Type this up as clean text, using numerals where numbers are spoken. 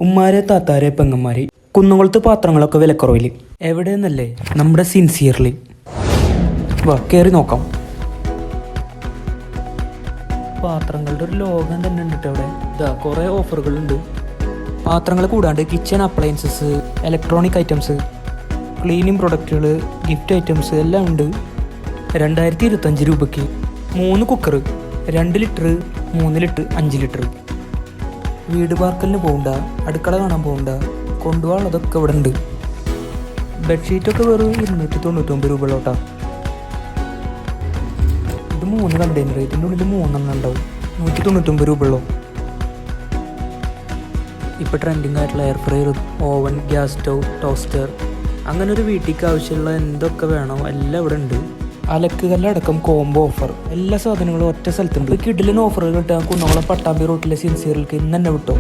ഉമ്മാരെ താത്താരെ പെങ്ങന്മാരെ കുന്നുകുളത്ത് പാത്രങ്ങളൊക്കെ വിലക്കുറവിൽ എവിടെയെന്നല്ലേ നമ്മുടെ സിൻസിയർലി വാ കയറി നോക്കാം. പാത്രങ്ങളുടെ ഒരു ലോകം തന്നെ ഉണ്ട് അവിടെ. ഇതാ കുറേ ഓഫറുകളുണ്ട്. പാത്രങ്ങൾ കൂടാണ്ട് kitchen appliances, electronic items, cleaning പ്രൊഡക്റ്റുകൾ, ഗിഫ്റ്റ് ഐറ്റംസ് എല്ലാം ഉണ്ട്. 2025 രൂപയ്ക്ക് 3 കുക്കർ, 2 ലിറ്റർ, 3 ലിറ്റർ, 5 ലിറ്റർ. വീട് പാർക്കലിന് പോകണ്ട, അടുക്കള കാണാൻ പോകണ്ട, കൊണ്ടുപോകാനുള്ളതൊക്കെ ഇവിടെ ഉണ്ട്. ബെഡ്ഷീറ്റൊക്കെ വെറും 299 രൂപയോട്ടാ. ഇത് 3 കണ്ടെയ്നർ, ഇതിൻ്റെ ഉള്ളിൽ 3 ഉണ്ടാവും. 199 രൂപയുള്ളൂ. ഇപ്പോൾ ട്രെൻഡിങ് ആയിട്ടുള്ള air fryer, oven, gas stove, toaster, അങ്ങനെ ഒരു വീട്ടിലേക്ക് ആവശ്യമുള്ള എന്തൊക്കെ വേണോ എല്ലാം ഇവിടെ ഉണ്ട്. അലക്കുകല്ലടക്കം കോംബോ ഓഫർ. എല്ലാ സാധനങ്ങളും ഒറ്റ സ്ഥലത്തുണ്ട്. കിഡിലിന് ഓഫറുകൾ കിട്ടാൻ കുന്നോളം പട്ടാമ്പി റോട്ടിലെ സിൻസിയറിലേക്ക് ഇന്ന് തന്നെ വിട്ടോ.